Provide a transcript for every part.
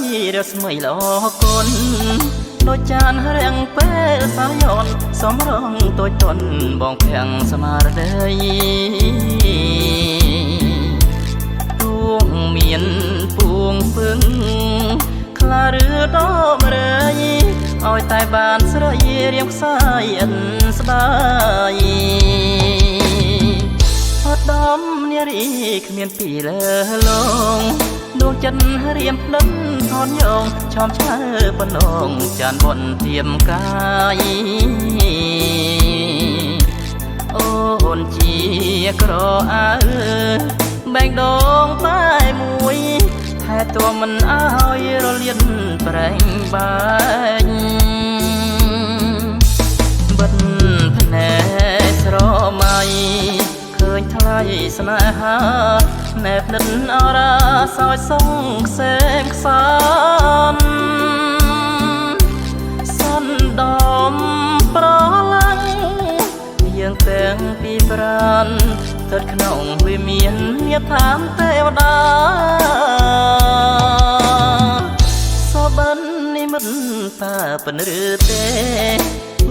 យរស្មីល្អកូនដូចចានរាំងពេលសាយនសំរងតូចតន់បងភាំងស្មារតីពួងមានពួងពឹងខ្លាឬដមរើយឲ្យតែបានស្រីរៀងខ្សែអិនស្ដាយអត់ដំនារីគ្មានពីលើលងដួងចិត្តរៀមផ្លឹមថនយងឆោមឆ្លើប៉ុណ្ណងចានបនទៀមកាយអូនជាក្រអើបែងដងបែមួយថែตัวមិនអើយរលៀនប្រេងបាញ់បិទភ្នែកស្រមៃឃើញថ្លៃស្នេហាណែបនិតអរាសោយសងខ្សែមខ្សានសន្តំប្រឡាញ់យើងទាំងពីប្រានស្ថិតក្នុងវិមានញាថានទេវតាសបិននិមិត្តតាពិនឬទេ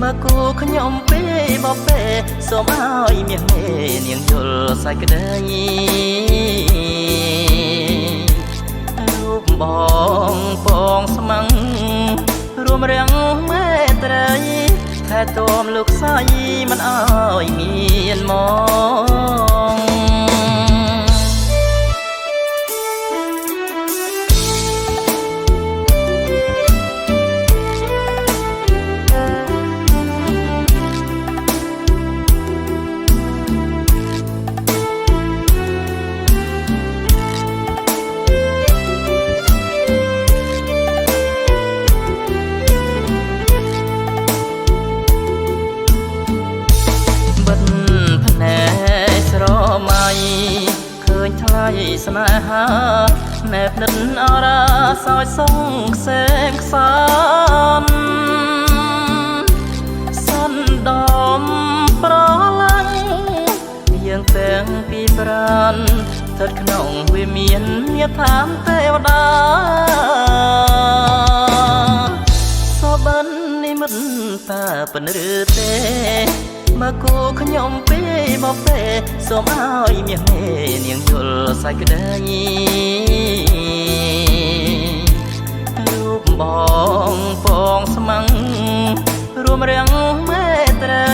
មកគូខ្ញុំពីបបេសូមឲ្យមាសមេនាងយល់សាច់ក្តីរូបបងពងស្មាំងរួមរាំងមេត្រីថែទាំលោកស្រីមិនឲ្យមានមកឃើញថ្លៃស្នេហាណែបនិតអរាសោយសងខ្សែមខ្សានសន្តំប្រឡាញ់យើងទាំងពីប្រានស្ថិតក្នុងវិមានញាថានទេវតាសបិននិមិត្តតាពិនឬទេមកគូខ្ញុំពីបបេសូមឲ្យមាសមេនាងយល់សាច់ក្តីរូបបងពងស្មាំងរួមរាំងមេត្រី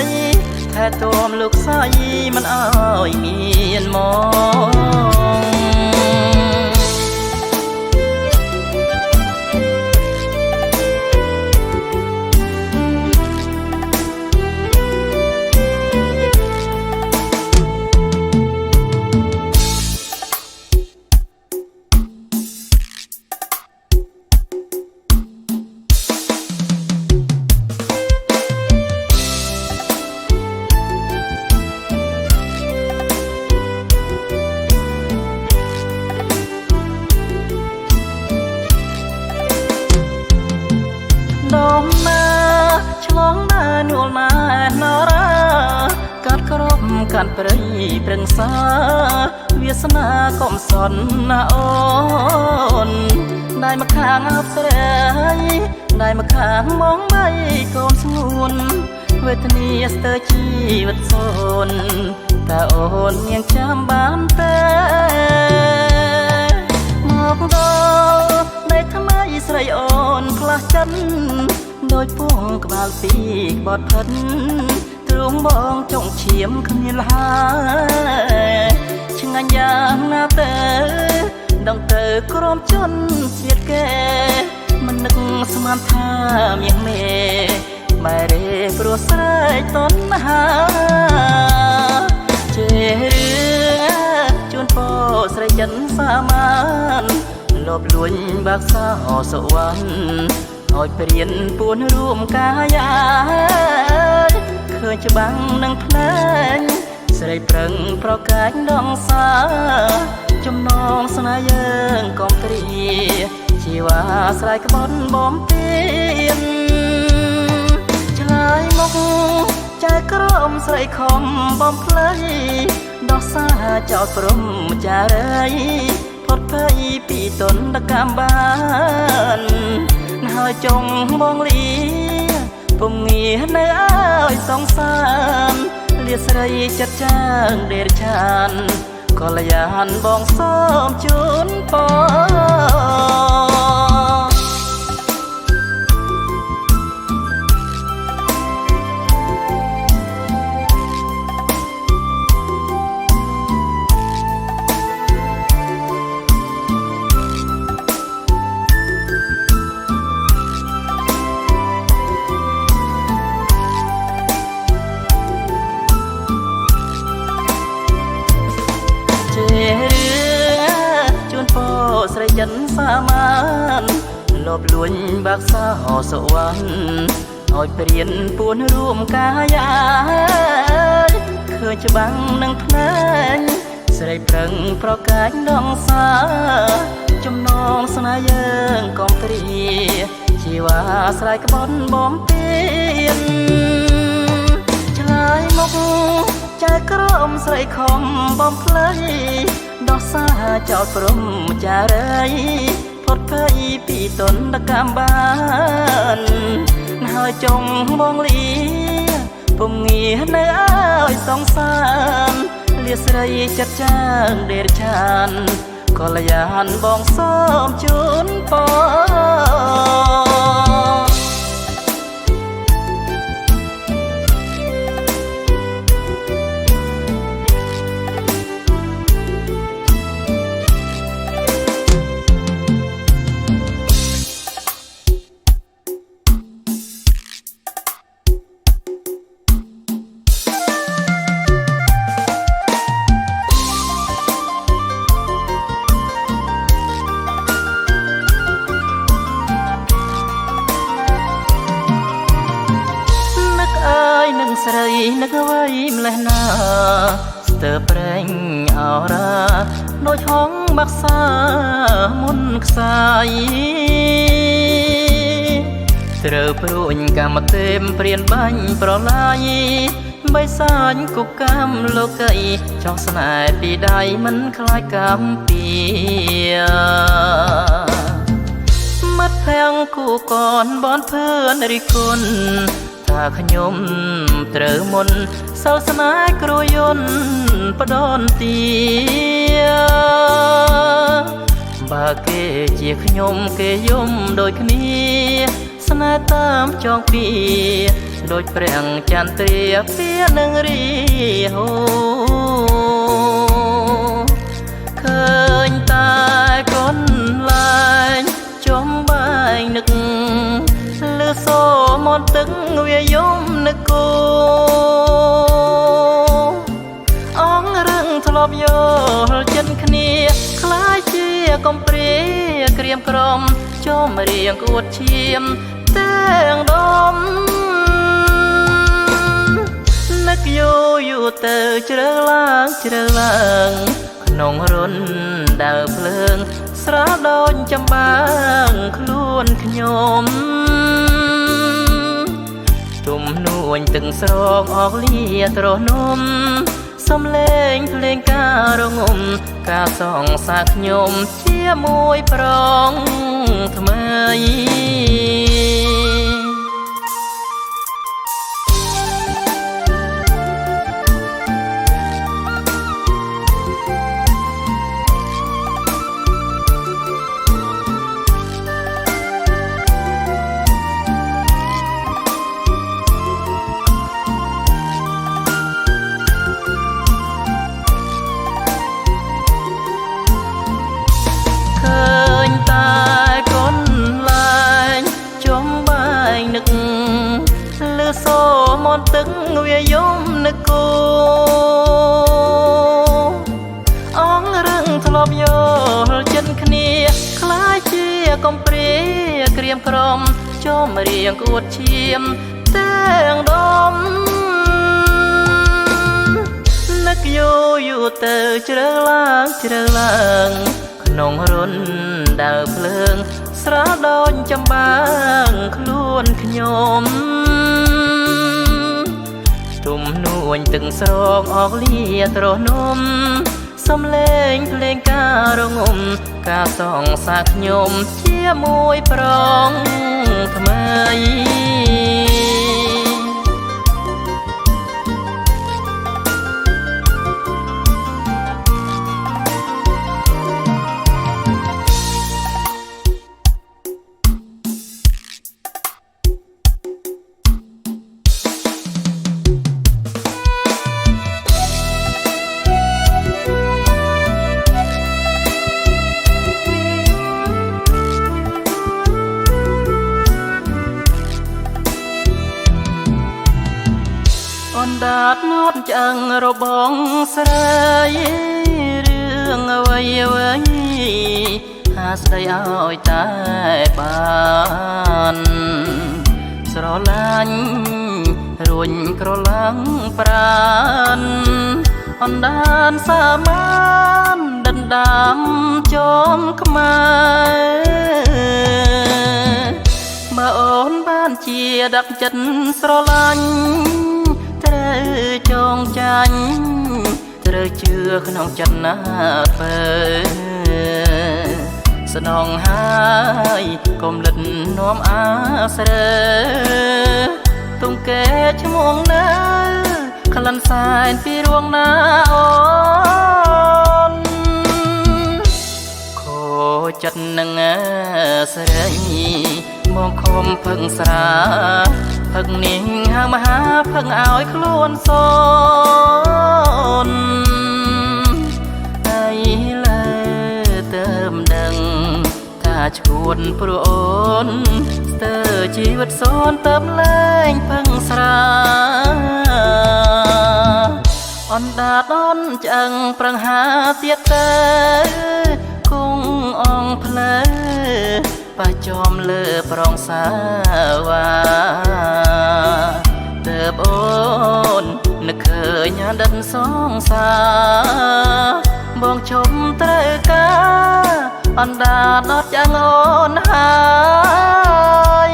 ថែទាំលោកស្រីមិនឲ្យមានមកដមណាឆ្លងណានួលម៉ែនរាកាត់ក្រមកាត់ព្រៃព្រឹងសាវាសនាកុំសន់ណាអូនដៃមកខាងអបស្រីដៃមកខាងមងបីកូនស្ងួនវេទនាស្ទើរជីវិតសូនតើអូនยังចាំបានទេមកដល់នៃថ្មីស្រីអូនផ្លាស់ចិត្តដោយពងក្បាលពីក្បត់ផិនទ្រូងបងចង់ឈាមគ្មានលហើយឆ្ងាញ់យ៉ាងណាទៅដងទៅក្រមជន់ស្វៀតកែមិននឹកស្មានថាមាសមេបែរេព្រោះស្រែកតណ្ហាជេរឿងជូនពោស្រីចិនសាមានលបលួញបាក់សោសវណ្ណឲ្យព្រៀនពួនរួមកាយាឃើញច្បាំងនឹងភ្នែកស្រីប្រឹងប្រកាច់ដងសាចំណងស្នេហ៍យើងកុំព្រាជីវ៉ាស្រ័យក្បត់បំពេញឆ្លើយមកចែកក្រមស្រីខំបំភ្លៃដោះសារចោលព្រំចារីភ ផុតភ័យពីទនកម្មបានហើយចង់មងលីពុំងារនៅឲ្យសងសានលាស្រីចិត្តចាងដេរឆានក៏លយានបងសូមជូនពស្រីចិនសាមានលបលួញបាក់សោសវណ្ណឲ្យព្រៀនពួនរួមកាយាឃើញច្បាំងនឹងភ្នែកស្រីប្រឹងប្រកាច់ដងសាចំណងស្នេហ៍យើងកំព្រាជីវ៉ាស្រ័យក្បន់បំពេញឆ្លើយមកចែកក្រមស្រីខំបំភ្លៃដោះសាចោលព្រំចារីផុតភ័យពីទនកម្មបានហើយចង់មងលីពុំងារនៅឲ្យសងសានលាស្រីចិត្តចាងដេរឆានក៏លយានបងសូមជូនពស្រីនឹកអ្វីម្លេះណាស្ទើរប្រេងអរ៉ាដូចហងបាក់សាមុនខ្សាយត្រូវព្រួញកម្មទេមព្រានបាញ់ប្រឡាយបៃសាញ់គុកកម្មលោកីចង់ស្នេហ៍ពីដៃមិនខ្លាចកម្មពីមាត់ភាំងគូកនបនភឿនរិគុណថាខ្ញុំត្រូវមុនសោសនាគ្រូយន្តបដនទាបើគេជាខ្ញុំគេយំដូចគ្នាស្នេហ៍តាមចងពីដូចព្រះចន្ទ្រាពីនឹងរីហូឃើញតែកូនឡាញចំបែងនឹកលឺសូមនទឹកវាយំនឹកគូអងរឹងធ្លាប់យល់ចិត្តគ្នាខ្លាចជាកំព្រាក្រៀមក្រំចំរៀងអួតឈាមទាំងដុំនឹកយូរទៅជ្រើឡើងក្នុងរុនដើរភ្លើងស្រាលដូចចំបាំងខ្លួនខ្ញុំទុំនួនទឹកស្រកអស់លាត្រនំសំលេងភ្លេងការងំការសងសាខ្ញុំជាមួយប្រងថ្មីសូមនទឹកវាយំនឹកគូអងរឹងធ្លាប់យល់ចិត្តគ្នាខ្លាចជាកំព្រាក្រៀមក្រំចំរៀងអួតឈាមទាំងដុំនឹកយូរទៅជ្រើឡើងក្នុងរុនដើរភ្លើងស្រាលដូចចំបាំងខ្លួនខ្ញុំទុំនួនទឹកស្រកអស់លាត្រនំស សំឡេងភ្លេងការងំការសងសាខ្ញុំជាមួយប្រងថ្មីអនដាតនត់ឆ្អឹងរបងស្រីរឿងអ្វីអ្វីហាស្ដីឲ្យតែបានស្រឡាញ់រួញក្រឡាំងប្រានអនដានសាមានដណ្ដើមចមខ្មែរបើអូនបានជាដាក់ចិត្តស្រឡាញ់ត្រូវចងចាញ់ត្រូវជឿក្នុងចិត្តណាពើស្នងហើយកុំលិតនាំអាស្រើទុំកែឈ្មោះណាក្លិនសែនពីរួងណាអូនខូចិត្តនឹងស្រីមកខំផឹងស្រាផឹកនាងហាមហាផឹកឲ្យខ្លួនសូនហើយលើទៅមិនដឹងថាឈួនព្រោះអូនស្ទើរជីវិតសូនទៅលែងផឹងស្រាអនដាតអនឆ្អឹងប្រឹងហាទៀតទៅគង់អងផ្លូវបះចំលើប្រងសាវ៉ាទើបអូននឹកឃើញដិតសងសាបងជុំត្រូវការអណ្ដាតអត់យ៉ាងអូនហើយ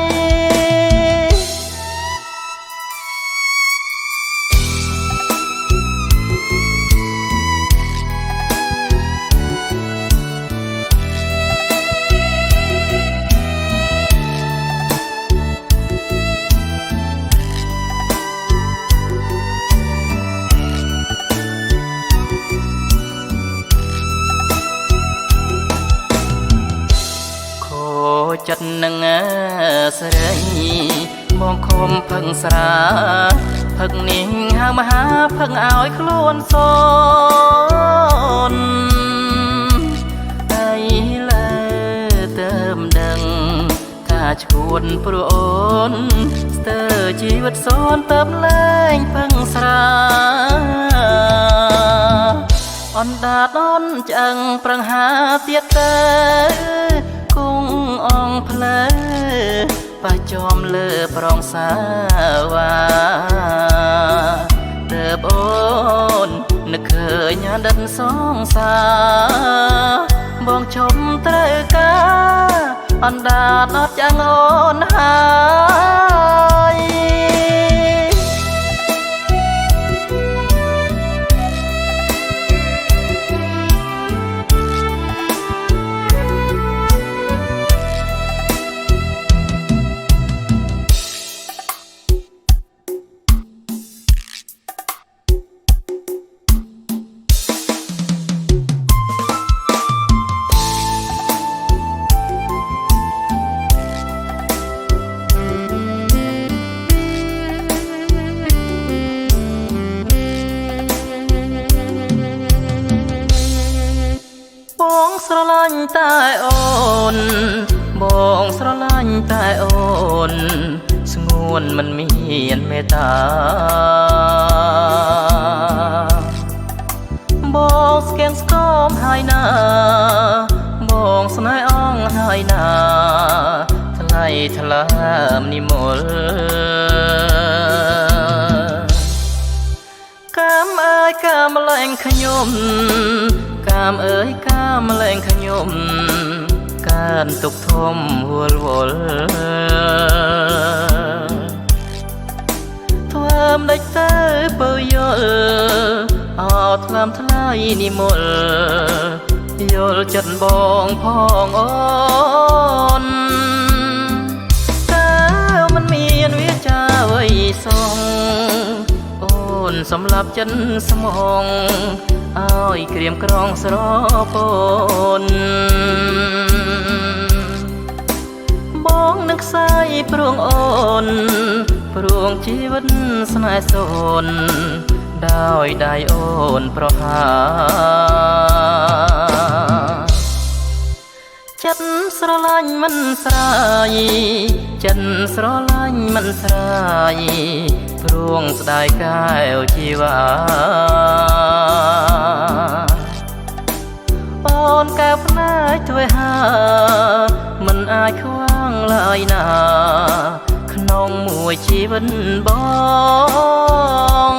ចិត្តនឹងស្រីមកខំផឹងស្រាផឹកនាងហាមហាផឹកឲ្យខ្លួនសូនហើយលើទៅមិនដឹងថាឈួនព្រោះអូនស្ទើរជីវិតសូនទៅលែងផឹងស្រាអនដាតអនឆ្អឹងប្រឹងហាទៀតទៅគង់អងផ្លូវបះចំលើប្រងសាវ៉ាទើបអូននឹកឃើញដិតសងសាបងជុំត្រូវការអណ្ដាតអត់យ៉ាងអូនហើយបងស្រឡាញ់តែអូនបងស្រឡាញ់តែអូនស្ងួនមិនមានមេត្តាបងស្គែងស្គមហើយណាបងស្នេហ៍អងហើយណាថ្លៃថ្លើមនិមលកាមអើយកាមលែងខ្ញុំកាមអើយកាមលែងខ្ញុំកានទុកធំវល់វល់ធ្វើមិនដេចទៅបើយល់អត់ថ្លើមថ្លា យនិមលយល់ចិត្តបងផងអូនតើមិនមានវាចាអ្វីសងអូនសម្លាប់ចិត្តស្មងឲ្យក្រៀមក្រងស្រពនបងនឹកស្អីព្រោងអូនព្រោងជីវិតស្នេហ៍សូនដោយដៃអូនប្រហាចិត្តស្រឡាញ់មិនស្រាយចិត្តស្រឡាញ់មិនស្រាយព្រោងស្ដាយកែវជីវ៉ាអូនកែវភ្នែកទ្វេហាមិនអាចខ្វាងឡើយណាក្នុងមួយជីវិតបង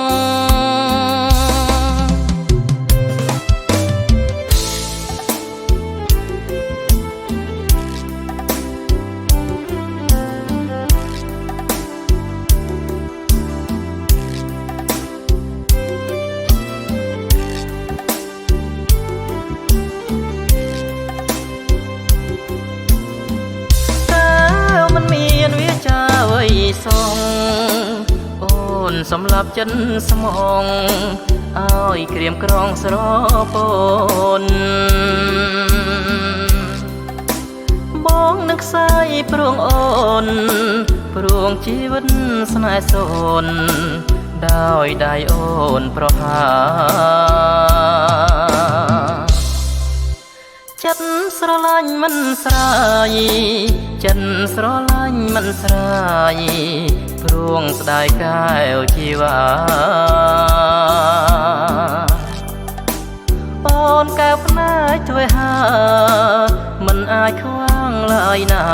សងអូនសម្លាប់ចិត្តស្មងឲ្យក្រៀមក្រងស្រពនបងនឹកស្អីព្រោងអូនព្រោងជីវិតស្នេហ៍សូនដោយដៃអូនប្រហាចិត្តស្រឡាញ់មិនស្រាយចិត្តស្រឡាញ់មិនស្រាយព្រោងស្ដាយកែវជីវ៉ាអូនកែវភ្នែកទ្វេហាមិនអាចខ្វាងឡើយណា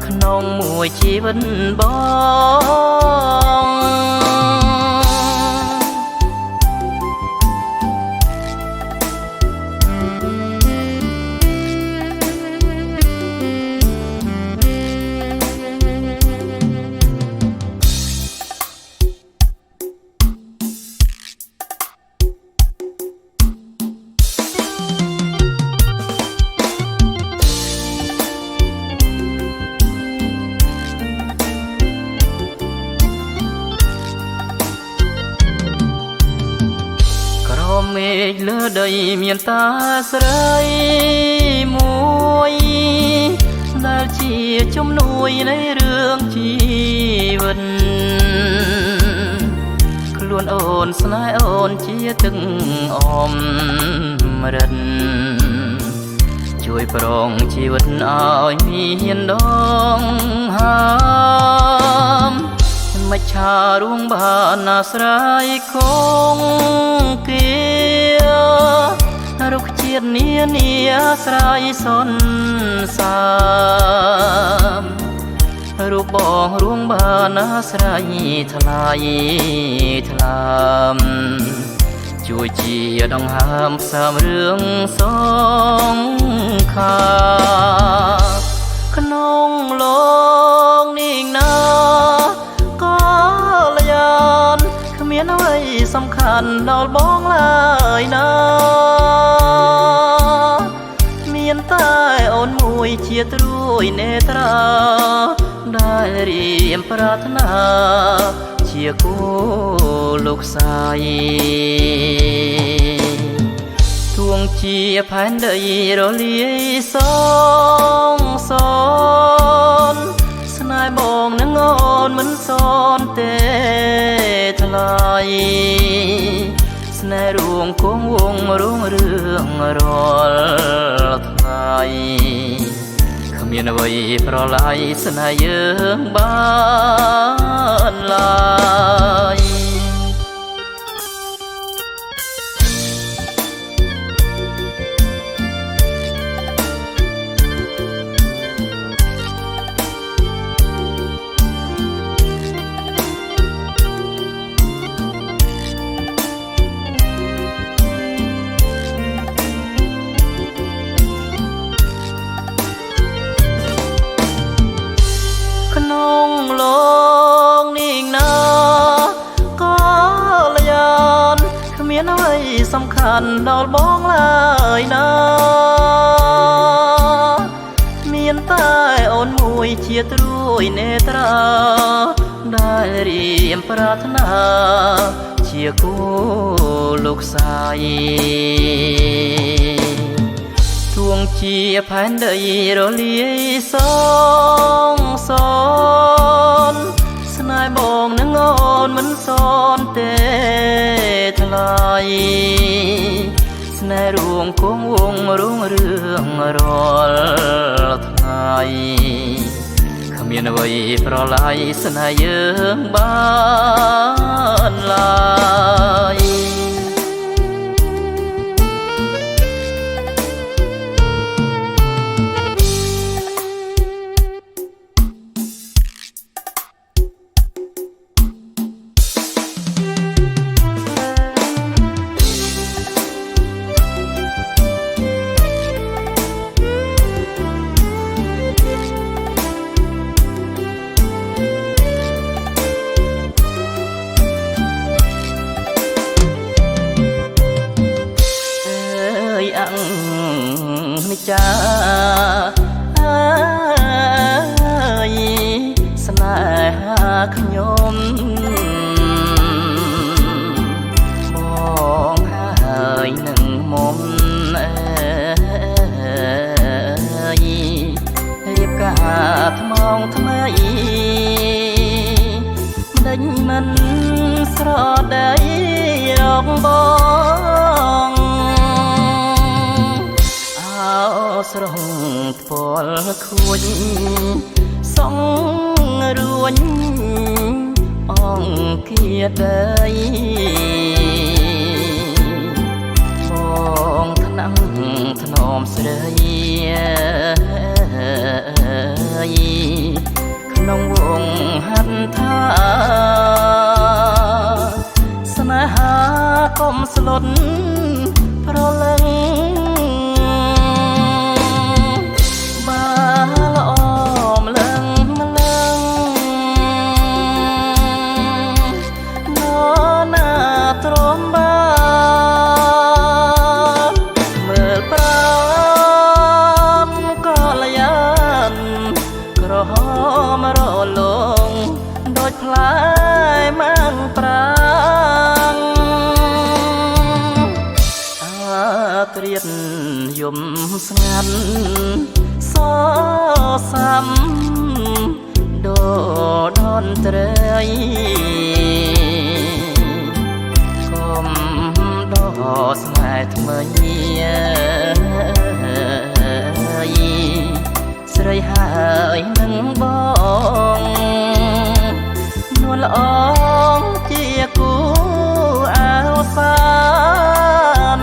ក្នុងមួយជីវិតបងមេឃលើដីមានតាស្រីមួយដែលជាជំនួយនៃរឿងជីវិតខ្លួនអូនស្នេហ៍អូនជាទឹកអមរិតជួយប្រងជីវិតឲ្យមានដងហើមមិនឆារួងបានអាស្រ័យគង់គារុក្ខជាតិនានាអាស្រ័យសន្សាមរូបបងរួងបានអាស្រ័យថ្លៃថ្លាមជួយជាដង្ហើមផ្សាមរឿងសងខាក្នុងលោកនេះណាមានអ្វីសំខាន់ដល់បងឡើយណាមានតែអូនមួយជាត្រួយនេត្រាដែលរៀមប្រាថ្នាជាគូលោកសាយទួងជាផែនដីរលាយសងសនស្នេហ៍បងនឹងអូនមិនសនទេថ្លៃស្នេហ៍រួងគង់វងរួងរឿងរាល់ថ្ងៃគ្មានអ្វីប្រឡាយស្នេហ៍យើងបានឡើយ ក្នុងលោកនេះណា សំខាន់ដល់បងឡើយណាមានតែអូនមួយជាត្រួយនេត្រាដែលរៀមប្រាថ្នាជាគូលោកសាយទួងជាផែនដីរលាយសងសនស្នេហ៍បងនឹងអូនមិនសនទេថ្លៃស្នេហ៍រួងគង់វងរួងរឿងរាល់ថ្ងៃគ្មានអ្វីប្រឡាយស្នេហ៍យើងបានឡើយនិចាអើយស្នេហាខ្ញុំបងហើយនឹងមុំរៀបការថ្មងថ្មីដេញមិនស្រដីរកបងស្រងពលខួចសងរួញអង្គាដីបងថ្នាំងថ្នមស្រីក្នុងវងហាត់ថាស្នេហាកុំស្លុតប្រលឹងផ្លែម៉ាំងប្រាំងត្រៀតយំស្ងាត់សសាំដូដនត្រីកុំដោស្នេហ៍ថ្មីស្រីហើយនឹងបងនួនល្អជាគូអោសាន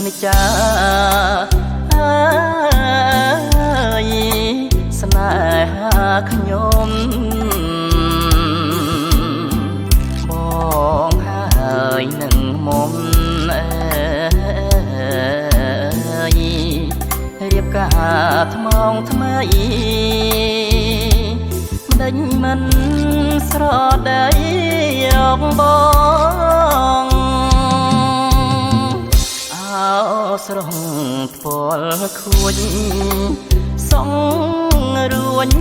និចាអើយស្នេហាខ្ញុំបងហើយនឹងមុំរៀបការថ្មងថ្មីដេញមិនស្រដីរកបងស្រងពលខួចសងរួញ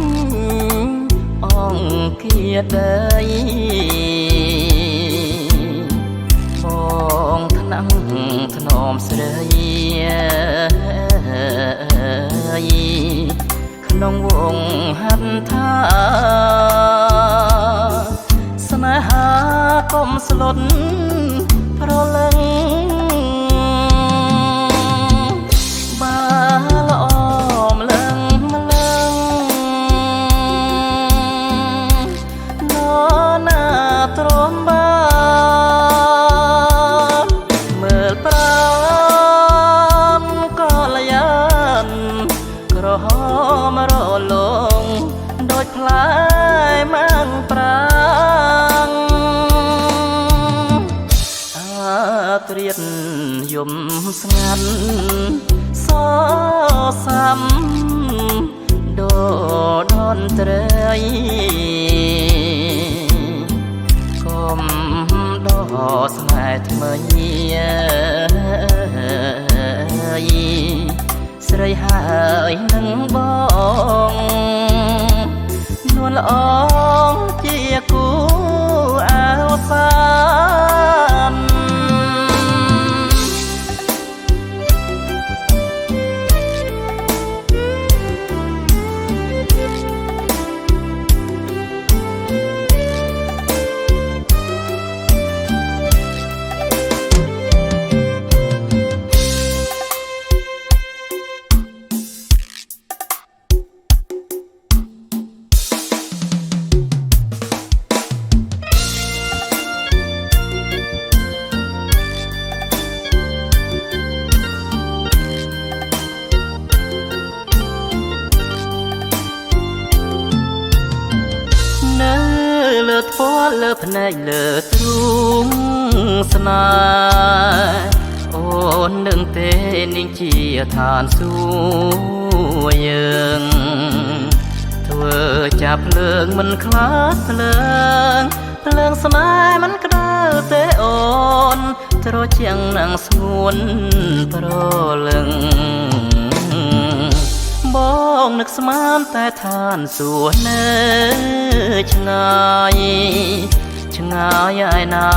អង្គាដីបងថ្នាំងថ្នមស្រីក្នុងវងហាត់ថាស្នេហាកុំស្លុតប្រលឹង យំស្ងាត់សសាំដនត្រីកុំដស្នេហ៍ថ្មីស្រីហើយនឹងបងនួនល្អងជាគូអោសានលើថ្ពាល់លើភ្នែកលើទ្រូងស្នេហ៍អូននឹងទេនាងជាឋានសួគ៌យើងធ្វើចាប់ភ្លើងមិនខ្លាចភ្លើងស្នេហ៍មិនក្តៅទេអូនត្រជាងនឹងស្ងួនប្រលឹងបងនឹកស្មានតែឋានសួគ៌នៅឆ្ងាយឯណា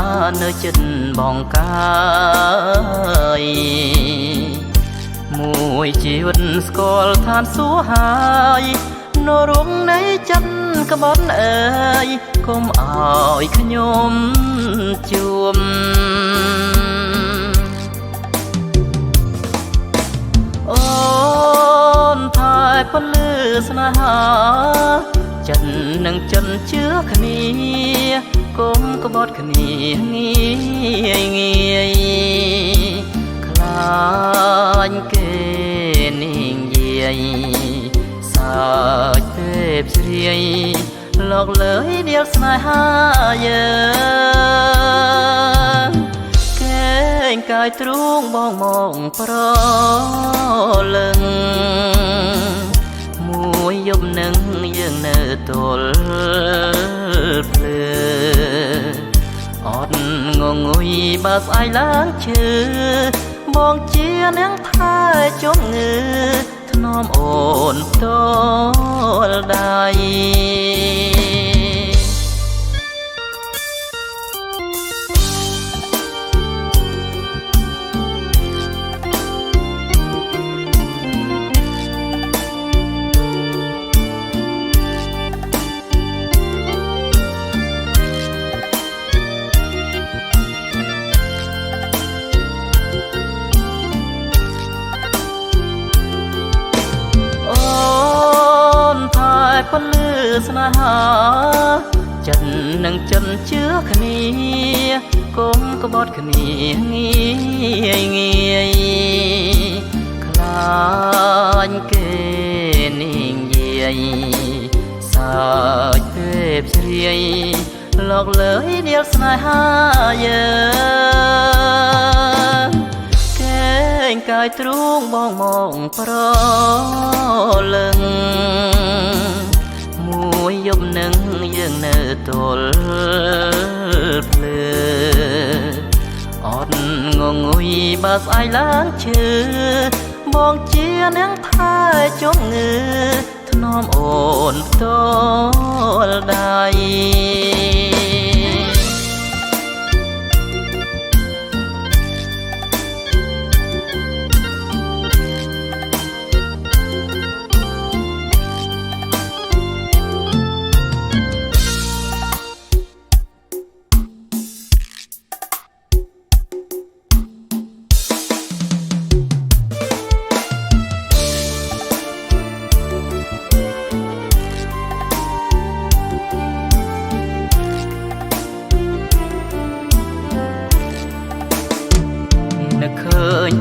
នៅចិត្តបងកាយមួយជីវិតស្គាល់ឋានសួគ៌ហើយនរងនៃចិត្តក្បត់អើយកុំឲ្យខ្ញុំជួមអូនថែពលឺស្នេហាចិត្តនឹងចិនជឿគ្នាកុំក្បត់គ្នាងាយខ្លាញ់គេនាងយាយសាច់ទេពស្រីលោកលើយដៀលស្នេហាយើងកេងកាយទ្រូងបងមកប្រលឹងមួយយប់នឹងយើងនៅទល់ភ្លើអត់ងងុយបើស្អែកឡើងឈឺបងជានាងថែជុំងើធ្នមអូនទល់ដៃពលឺស្នេហាចិត្តនឹងចិនជឿគ្នាកុំក្បត់គ្នាងាយខ្លាញ់គេនាងយាយសាច់ទេពស្រីលោកលើយដៀលស្នេហាយើងកេងកាយទ្រូងបងមកប្រលឹងមួយយប់នឹងយើងនៅទល់ភ្លើអត់ងងុយបើស្អែកឡើងឈឺបងជានាងថែជុំងើធ្នមអូនទល់ដៃ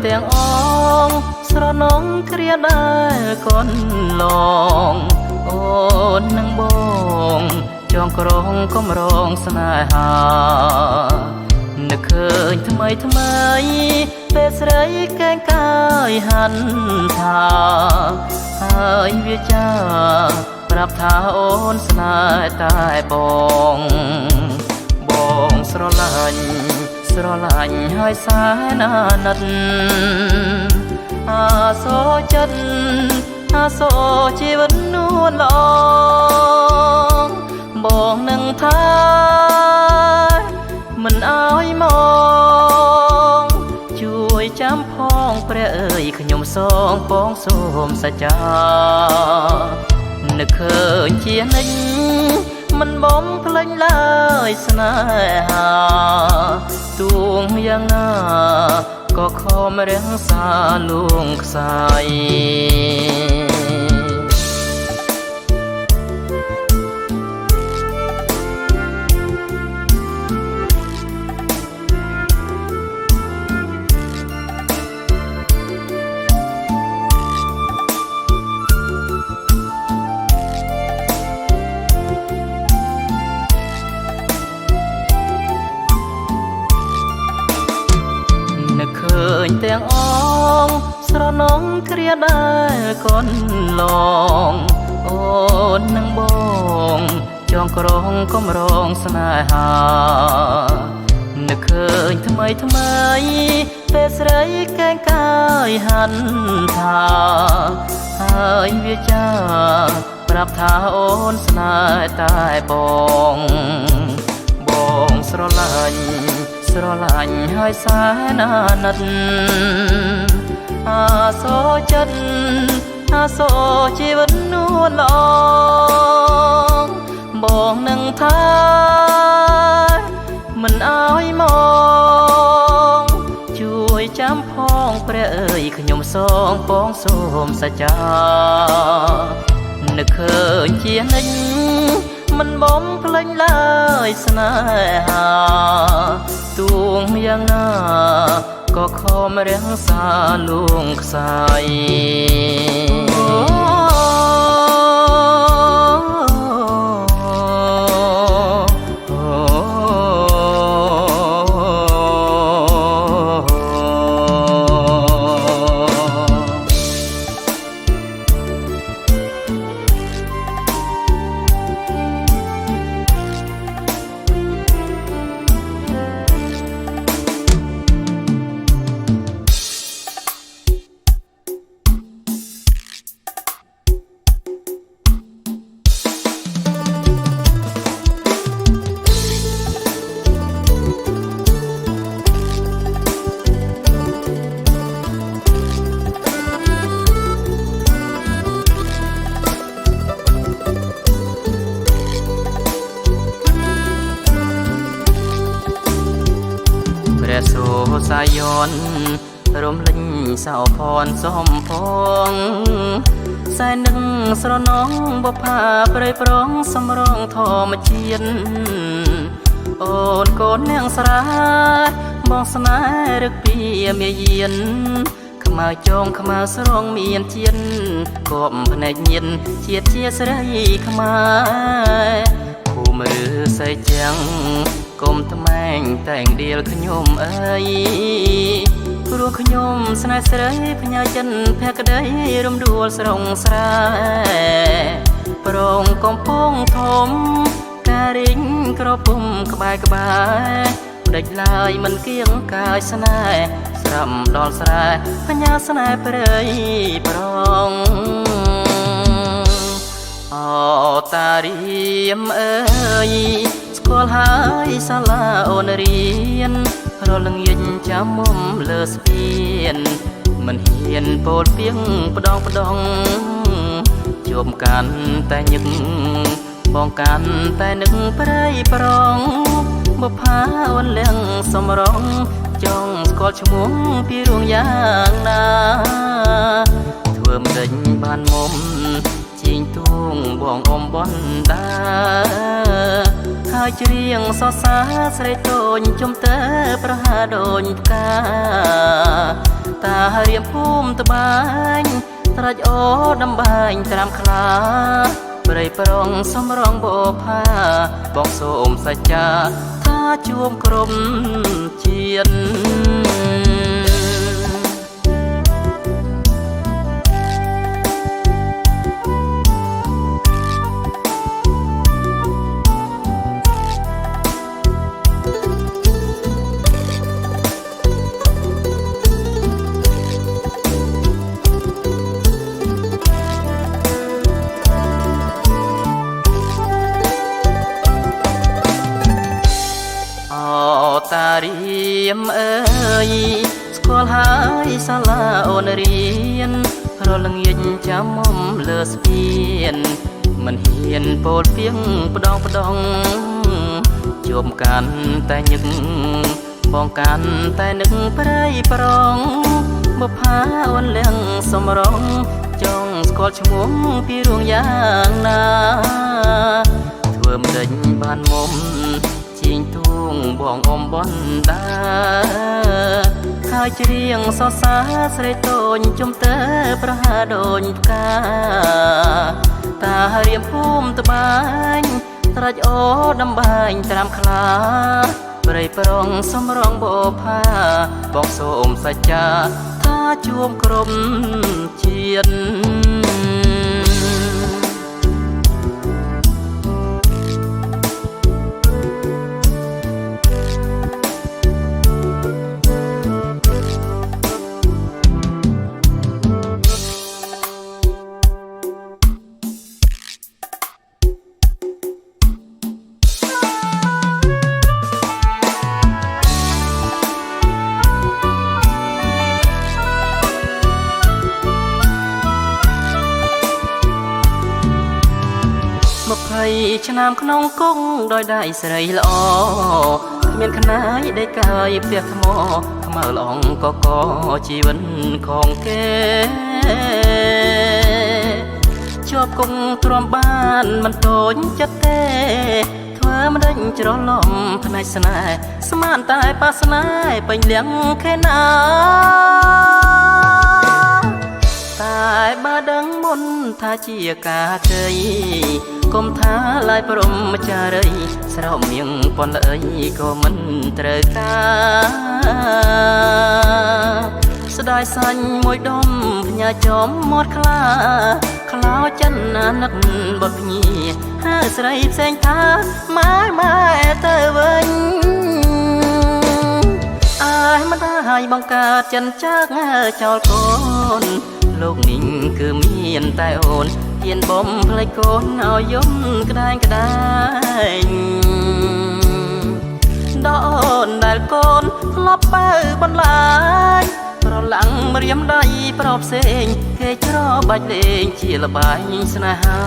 ទាំងអងស្រនងគ្រាដែលកូនឡងអូននឹងបងចងក្រងកំរងស្នេហា นึกเคยทำไมពេលស្រីកែងកាយហាន់ថាហើយវាចាប្រាប់ថាអូនស្នេហ៍តែបងស្រឡាញ់ហើយសែនអាណិតអាសូរចិត្តអាសូរជីវិតនួនល្អបងនឹងថាមិនអើយមកជួយចាំផងព្រះអើយខ្ញុំសងបងសូមសច្ចានឹកឃើញជានិញមិនបំភ្លេចឡើយស្នេហាទួងយ៉ាងណាក៏ខំរាំងសាលួងខ្សែឃើញទាំងអងស្រនងគ្រាដែលកូនឡងអូននឹងបងចងក្រងកំរងស្នេហានឹកឃើញថ្មីពេលស្រីកែងកាយហាន់ថាហើយវាចាប្រាប់ថាអូនស្នេហ៍តែបងស្រឡាញ់ហើយសែនអាណិតអាសូរចិត្តអាសូរជីវិតនួនល្អបងនឹងថាមិនអើយមកជួយចាំផងព្រះអើយខ្ញុំសងបងសូមសច្ចានឹកឃើញជានិញមិនបំភ្លេចឡើយស្នេហាទួងយ៉ាងណាក៏ខំរាំងសាលួងខ្សព្រះសូសាយនរំលេញសោភ័ណ្ឌសំផងសែននឹងស្រនងបផាព្រៃប្រងសំរងធម្មជាតិអូនកូននាងស្រាបងស្នេហ៍រឹកពីមាយានខ្មៅចងខ្មៅស្រងមានជាតិគប់ភ្នែកញៀនជាតិជាស្រីខ្មែរភូមិឬសៃចាំងគុំថ្មែងតែងដៀលខ្ញុំអើយព្រោះខ្ញុំស្នេហ៍ស្រីផ្ញើចិនភក្តីរំដួលស្រងស្រែប្រងកំពង់ធំការរិញក្រពុំក្បែរផ្ដេចឡើយមិនគៀងកាយស្នេហ៍ស្រំដល់ស្រែផ្ញើស្នេហ៍ព្រៃប្រងអូតារៀមអើយស្គាល់ហើយសាលាអូនរៀនរលងយិញចាំមុំលើស្ពានមិនហ៊ានពោលពីងផ្ដងជួបកាន់តែញឹកបងកាន់តែនឹកព្រៃប្រងបុផាអូនលៀងសំរងចង់ស្គាល់ឈ្មោះពីរួងយ៉ាងណាធ្វើមិនដេញបានមុំជីងទួងបងអមបនដាហើយច្រៀងសរសើរស្រីតូនជុំតើប្រហាដូចផ្កាតារៀមភូមិត្បាញត្រាច់អូដំបាញត្រាំខ្លាព្រៃប្រងសំរងបោផាបងសូមសច្ចាថា ជួមក្រុមជាតិតារៀមអើយស្គាល់ហើយសាលាអូនរៀនរលងាញចាំមុំលើស្ពានមិនហ៊ានពោលពីងផ្ដងជួមកាន់តែញឹកបងកាន់តែនឹកប្រៃប្រងមកផាអូនលៀងសំរងចង់ស្គាល់ឈ្មោះពីរួងយ៉ាងណាធ្វើមិនដេញបានមុំជីងទួងបងអមបនដាហើយច្រៀងសរសើរស្រីតូនជុំតើប្រហាដូចផ្កាតារៀមភូមិត្បាញត្រាច់អូដំបាញត្រាំខ្លាប្រៃប្រងសំរងបោផាបងសូមសច្ចាថាជួមក្រុមជាតិ20 ឆ្នាំក្នុងគង់ដោយដៃស្រីល្អគ្មានខ្នាយដេកកាយផ្ទះថ្មខ្មៅល្អងកកជីវិតของគេជាប់គង់ទ្រាំបានមិនតូចចិត្តទេធ្វើមិនដេញច្រឡំផ្នែកស្នេហ៍ស្មានតែបាសនាពេញលៀងខេណាតែបើដឹងមុនថាជាការជ័យកុំថាឡាយព្រមចារីស្រោមមៀងពន់ល្អីក៏មិនត្រូវការស្ដាយសាញ់មួយដុំផ្ញើចំមាត់ខ្លាខ្លោចិនណានឹកបត់ភ្ញីហើយស្រីផ្សេងថាម៉ែទៅវិញអាយមិនហើយបង្កើតចិនចាក់ចោលកូនលោកនេះគឺមានតែអូនហ៊ានបំផ្លេចកូនឲ្យយំក្ដែងដកអូនដែលកូនធ្លាប់បើបន្លាយប្រឡាំងរៀមដៃប្រផ្សេងគេច្របាច់លេងជាលបែងស្នេហា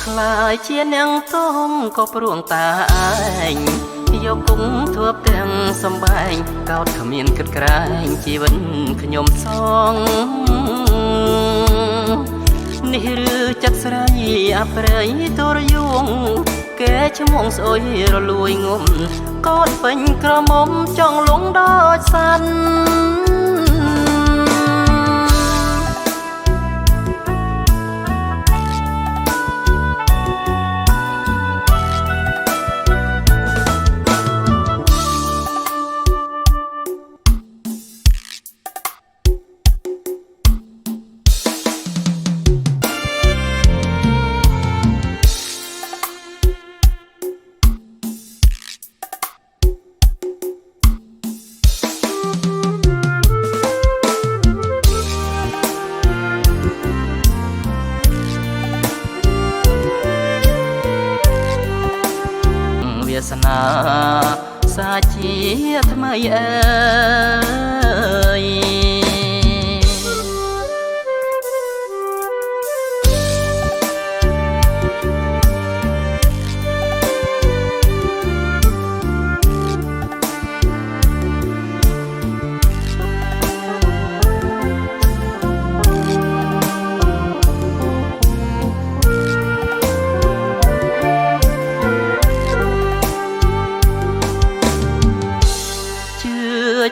ខ្លាយជានាងទងក៏ព្រួងតាឯងយកគង់ធ្វើផ្ទាំងសំបែងកោតគ្មានគិតក្រែងជីវិតខ្ញុំសងនេះឬចិត្តស្រីអប្រៃទរយងគេឈ្មោះស្អុយរលួយងំកូនពេញក្រមុំចង់លងដូចសាន់វាសនាសាជាថ្មីអើយ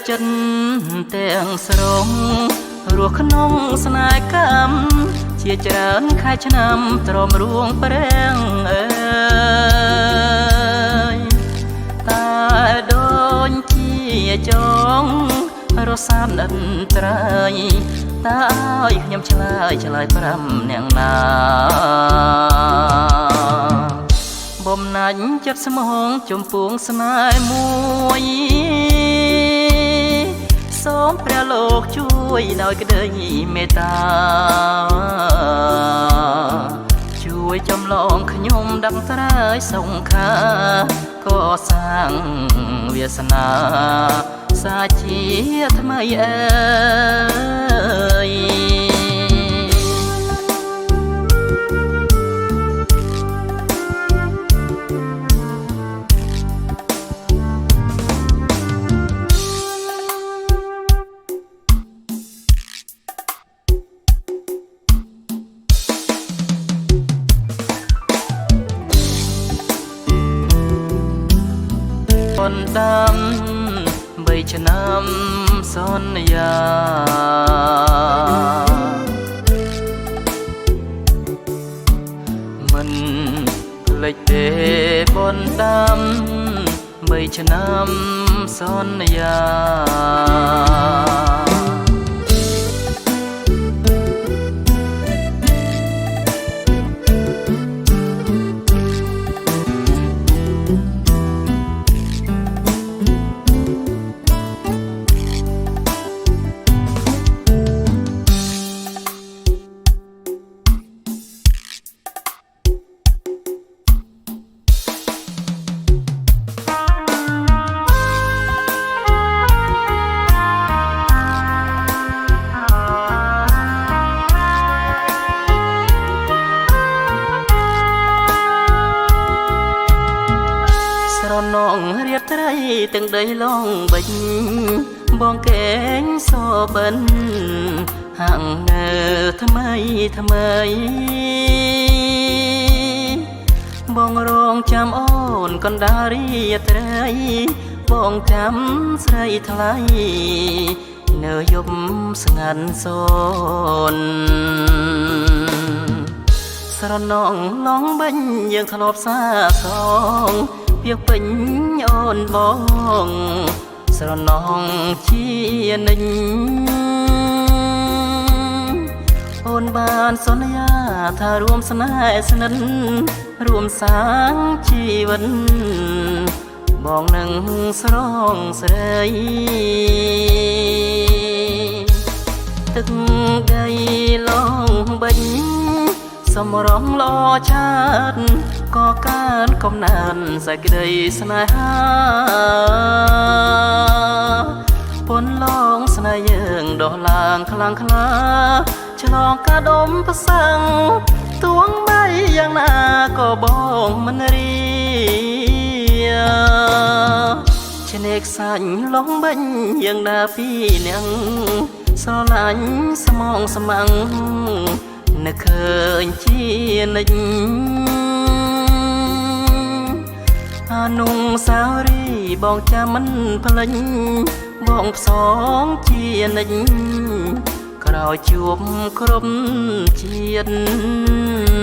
ចិត្តទាំងស្រុងរស់ក្នុងស្នេហ៍កម្មជាច្រើនខែឆ្នាំទ្រាំរួងប្រាំងអើ ចងរសាមដិនត្រៃតើឲ្យខ្ញុំឆ្លើយប្រាំអ្នកណាបំណាញ់ចិត្តស្មងចំពោះស្នេហ៍មួយសូមព្រះលោកជួយដោយក្តីមេត្តាជួយចំឡងខ្ញុំដឹងត្រើយសង្ខាកសាងវាសនាសាជាថ្មីអើយคนดำ3 ឆ្នាំសន្យាមិនភ្លេចទេคนดำ3 ឆ្នាំសន្យាស្រនងរៀបត្រីទាំងដីឡងបិញបងកេងសបិនហាងនៅថ្មីបងរងចាំអូនកណ្ដាលរាត្រីបងចាំស្រីថ្លៃនៅយប់ស្ងាត់សូនស្រនងឡងបិញយើងធ្លាប់សាសងពីពេញអូនបងស្រណងជានិញអូនបានសន្យាថារួមស្នេហ៍ស្និទ្ធរួមសាងជីវិតបងនឹងស្រងស្រីទឹកដីឡងបិញសម្រងឡឆាតក៏កើនកំណើនសេចក្តីស្នេហាពន់ឡងស្នេហ៍យើងដោះឡើងខ្លាំងក្លាឆ្លងកាដុំប្រសឹងទួងបីយ៉ាងណាក៏បងមិនរីឆ្នេរខ្សាច់ឡងបិញយើងដើរពីនាងស្រឡាញ់ស្មងស្មាំងនឹកឃើញជានិច្ចអានុងសារីបងចាំមិនភ្លេចបងផ្សងជានិច្ចក្រោយជួបគ្រប់ជាតិ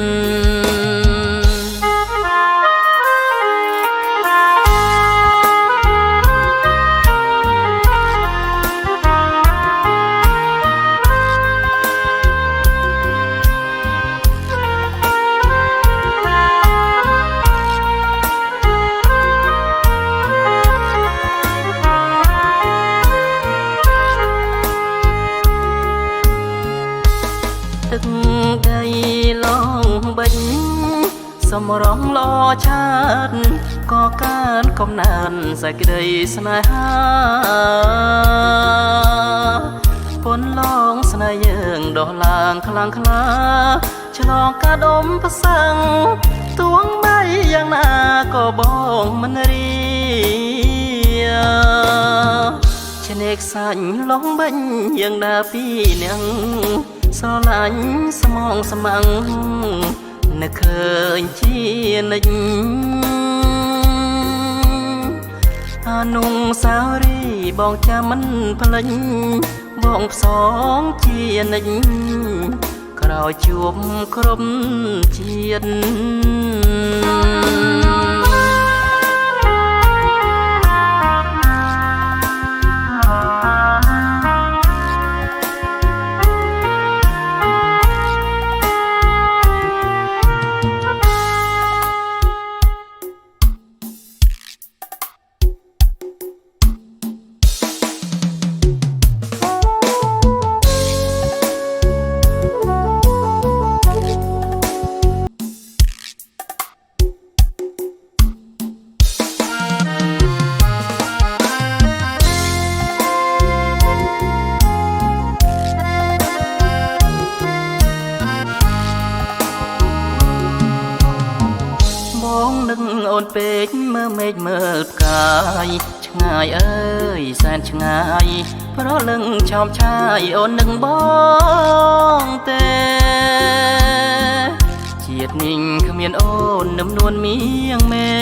ទឹកដីឡងបិញសម្រងឡឆាតក៏កើនកំណើនសេចក្តីស្នេហាពន់ឡងស្នេហ៍យើងដោះឡើងខ្លាំងក្លាឆ្លងកាដុំប្រសឹងទួងបីយ៉ាងណាក៏បងមិនរីឆ្នេរខ្សាច់ឡងបិញយើងដើរពីនាងស្រឡាញ់ស្មងស្មាំងនឹកឃើញជានិច្ចអានុងសារីបងចាំមិនភ្លេចបងផ្សងជានិច្ចក្រោយជួបគ្រប់ជាតិ ពេកមើលមេឃមើលផ្កាយឆ្ងាយអើយសែនឆ្ងាយប្រលឹងឆោមឆាយអូននឹងបងទេជាតិនេះគ្មានអូននឹមនួនមៀងមេ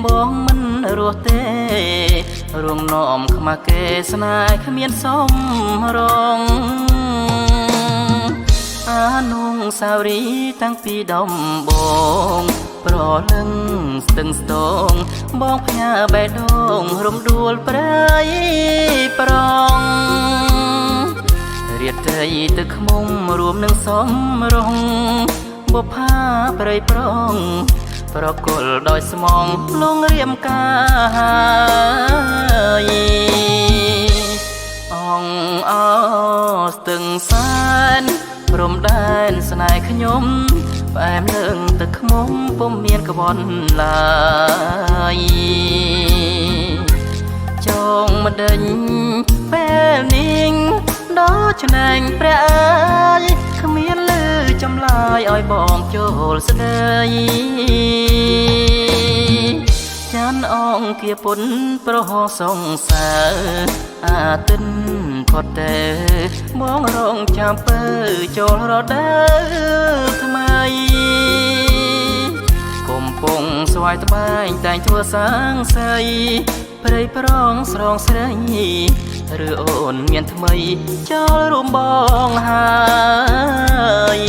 បងមិនរស់ទេរងនោមខ្មាស់គេស្នេហ៍គ្មានសមរងអានុងសាវរីតាំងពីដំបងប្រលឹងស្ទឹងស្ទងបងផ្ញើបេះដូងរំដួលព្រៃប្រងរៀបត្រីទឹកខ្មុំរួមនឹងសំរងបុប្ផាព្រៃប្រងប្រគល់ដោយស្មងលងរៀមកាយអងអោស្ទឹងសែនព្រំដែនស្នេហ៍ខ្ញុំផ្អែមនឹងទឹកខ្មុំពុំមានក្បន់ឡើយចងមិនដេញពេលនាងដល់ឆ្នែងព្រះអើយគ្មានលឺចម្លើយឲ្យបងចូលស្ដីចានអងគៀពុនប្រហោសងសើអាទិនផុតទេបងរងចាំពើចូលរដូវថ្មីកំពុងស្វាយត្បែងតែងធ្វើសាំងសីព្រៃប្រងស្រងស្រីឬអូនមានថ្មីចូលរួមបងហើយ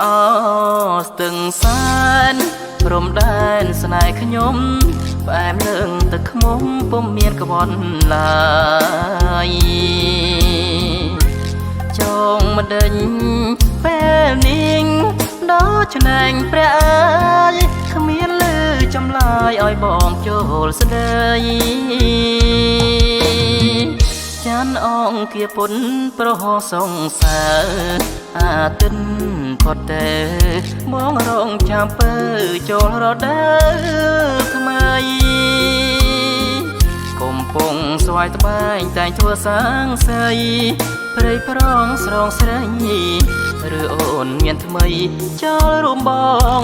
អោស្ទឹងសែនព្រំដែនស្នេហ៍ខ្ញុំផ្អែមនឹងទឹកខ្មុំពុំមានក្បន់ឡើយចងមិនដេញពេលនាងដល់ឆ្នែងព្រះអើយគ្មានលឺចម្លើយឲ្យបងចូលស្ដីចានអងគៀពុនប្រហោសងសើអាទិនផុតទេបងរងចាំពើចូលរដូវថ្មីកំពុងស្វាយត្បែងតែងធ្វើសាំងសីព្រៃប្រងស្រងស្រីឬអូនមានថ្មីចូលរួមបង